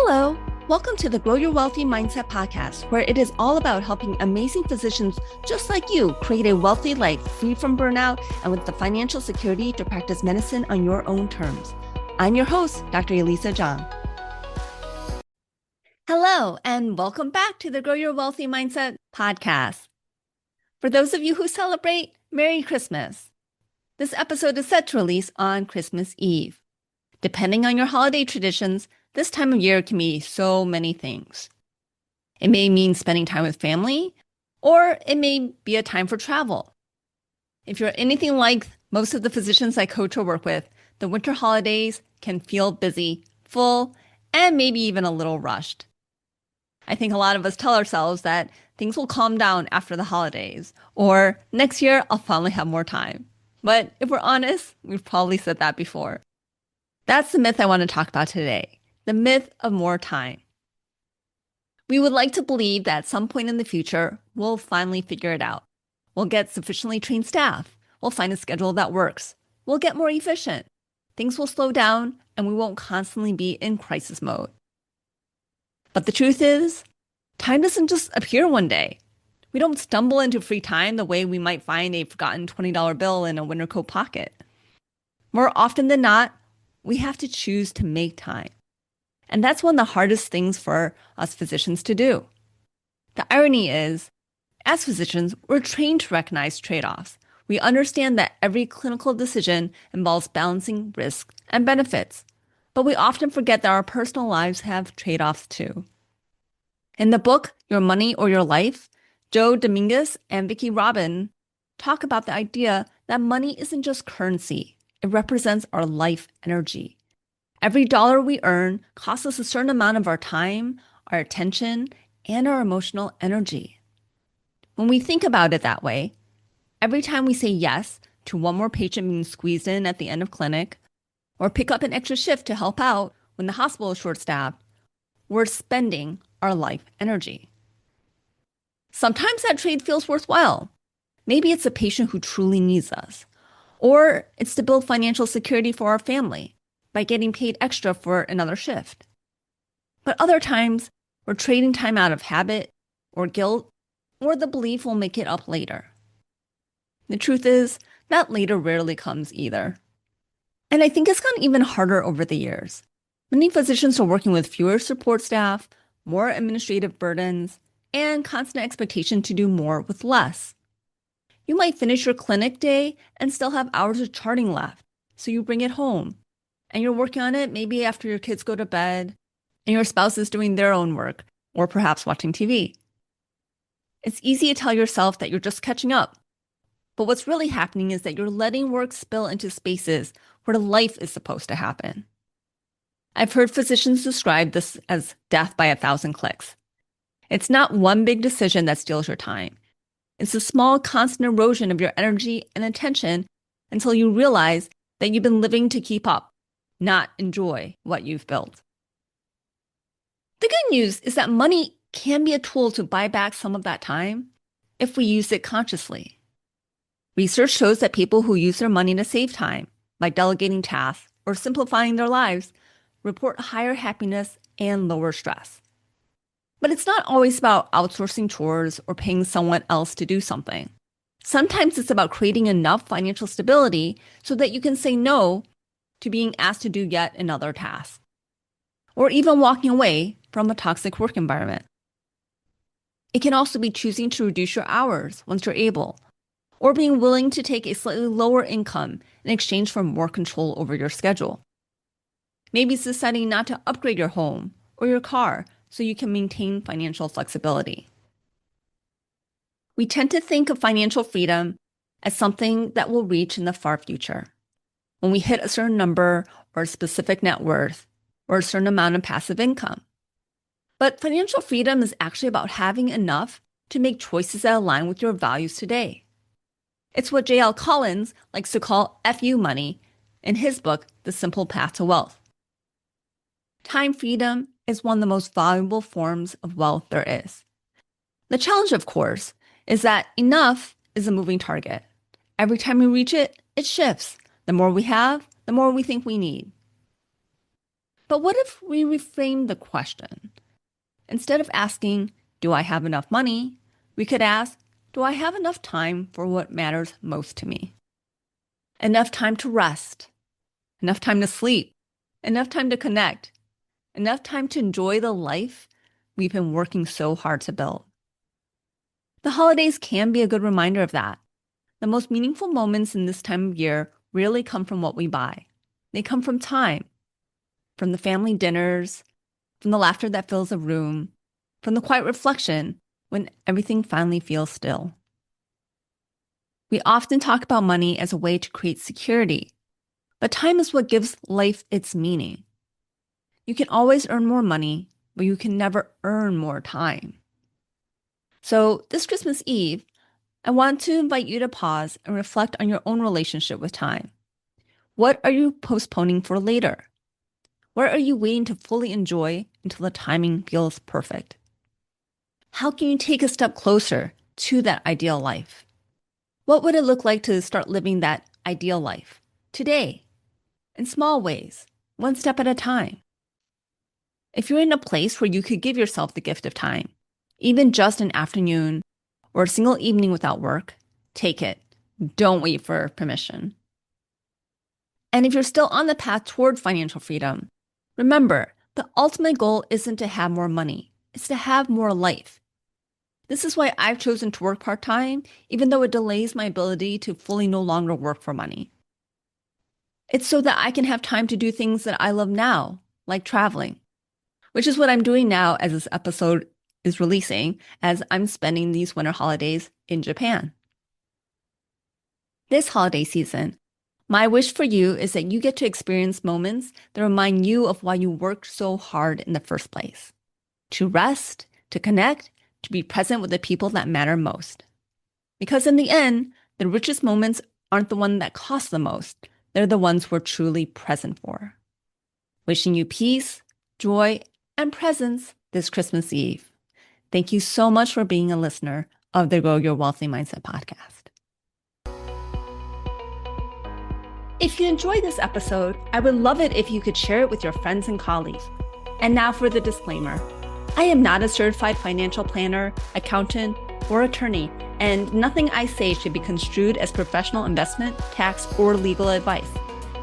Hello, welcome to the Grow Your Wealthy Mindset podcast, where it is all about helping amazing physicians just like you create a wealthy life free from burnout and with the financial security to practice medicine on your own terms. I'm your host, Dr. Elisa Zhang. Hello, and welcome back to the Grow Your Wealthy Mindset podcast. For those of you who celebrate, Merry Christmas. This episode is set to release on Christmas Eve. Depending on your holiday traditions, this time of year can be so many things. It may mean spending time with family, or it may be a time for travel. If you're anything like most of the physicians I coach or work with, the winter holidays can feel busy, full, and maybe even a little rushed. I think a lot of us tell ourselves that things will calm down after the holidays, or next year I'll finally have more time. But if we're honest, we've probably said that before. That's the myth I want to talk about today. The myth of more time. We would like to believe that at some point in the future, we'll finally figure it out. We'll get sufficiently trained staff. We'll find a schedule that works. We'll get more efficient. Things will slow down and we won't constantly be in crisis mode. But the truth is, time doesn't just appear one day. We don't stumble into free time the way we might find a forgotten $20 bill in a winter coat pocket. More often than not, we have to choose to make time. And that's one of the hardest things for us physicians to do. The irony is, as physicians, we're trained to recognize trade-offs. We understand that every clinical decision involves balancing risks and benefits, but we often forget that our personal lives have trade-offs too. In the book, Your Money or Your Life, Joe Dominguez and Vicki Robin talk about the idea that money isn't just currency. It represents our life energy. Every dollar we earn costs us a certain amount of our time, our attention, and our emotional energy. When we think about it that way, every time we say yes to one more patient being squeezed in at the end of clinic, or pick up an extra shift to help out when the hospital is short-staffed, we're spending our life energy. Sometimes that trade feels worthwhile. Maybe it's a patient who truly needs us, or it's to build financial security for our family by getting paid extra for another shift. But other times, we're trading time out of habit or guilt, or the belief we'll make it up later. The truth is, that later rarely comes either. And I think it's gotten even harder over the years. Many physicians are working with fewer support staff, more administrative burdens, and constant expectation to do more with less. You might finish your clinic day and still have hours of charting left, so you bring it home. And you're working on it maybe after your kids go to bed and your spouse is doing their own work or perhaps watching TV. It's easy to tell yourself that you're just catching up. But what's really happening is that you're letting work spill into spaces where life is supposed to happen. I've heard physicians describe this as death by 1,000 clicks. It's not one big decision that steals your time. It's a small, constant erosion of your energy and attention until you realize that you've been living to keep up, not enjoy what you've built. The good news is that money can be a tool to buy back some of that time if we use it consciously. Research shows that people who use their money to save time, like delegating tasks or simplifying their lives, report higher happiness and lower stress. But it's not always about outsourcing chores or paying someone else to do something. Sometimes it's about creating enough financial stability so that you can say no to being asked to do yet another task, or even walking away from a toxic work environment. It can also be choosing to reduce your hours once you're able, or being willing to take a slightly lower income in exchange for more control over your schedule. Maybe it's deciding not to upgrade your home or your car so you can maintain financial flexibility. We tend to think of financial freedom as something that we'll reach in the far future, when we hit a certain number or a specific net worth or a certain amount of passive income. But financial freedom is actually about having enough to make choices that align with your values today. It's what J.L. Collins likes to call FU money in his book, The Simple Path to Wealth. Time freedom is one of the most valuable forms of wealth there is. The challenge, of course, is that enough is a moving target. Every time we reach it, it shifts. The more we have, the more we think we need. But what if we reframe the question? Instead of asking, do I have enough money? We could ask, do I have enough time for what matters most to me? Enough time to rest, enough time to sleep, enough time to connect, enough time to enjoy the life we've been working so hard to build. The holidays can be a good reminder of that. The most meaningful moments in this time of year really come from what we buy. They come from time, from the family dinners, from the laughter that fills a room, from the quiet reflection when everything finally feels still. We often talk about money as a way to create security, but time is what gives life its meaning. You can always earn more money, but you can never earn more time. So this Christmas Eve, I want to invite you to pause and reflect on your own relationship with time. What are you postponing for later? What are you waiting to fully enjoy until the timing feels perfect? How can you take a step closer to that ideal life? What would it look like to start living that ideal life today, in small ways, one step at a time? If you're in a place where you could give yourself the gift of time, even just an afternoon or a single evening without work, take it. Don't wait for permission. And if you're still on the path toward financial freedom, remember, the ultimate goal isn't to have more money, it's to have more life. This is why I've chosen to work part-time, even though it delays my ability to fully no longer work for money. It's so that I can have time to do things that I love now, like traveling, which is what I'm doing now as this episode is releasing, as I'm spending these winter holidays in Japan. This holiday season, my wish for you is that you get to experience moments that remind you of why you worked so hard in the first place. To rest, to connect, to be present with the people that matter most. Because in the end, the richest moments aren't the ones that cost the most. They're the ones we're truly present for. Wishing you peace, joy, and presence this Christmas Eve. Thank you so much for being a listener of the Grow Your Wealthy Mindset podcast. If you enjoyed this episode, I would love it if you could share it with your friends and colleagues. And now for the disclaimer. I am not a certified financial planner, accountant, or attorney, and nothing I say should be construed as professional investment, tax, or legal advice.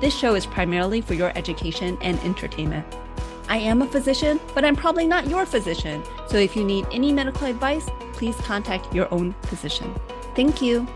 This show is primarily for your education and entertainment. I am a physician, but I'm probably not your physician. So if you need any medical advice, please contact your own physician. Thank you.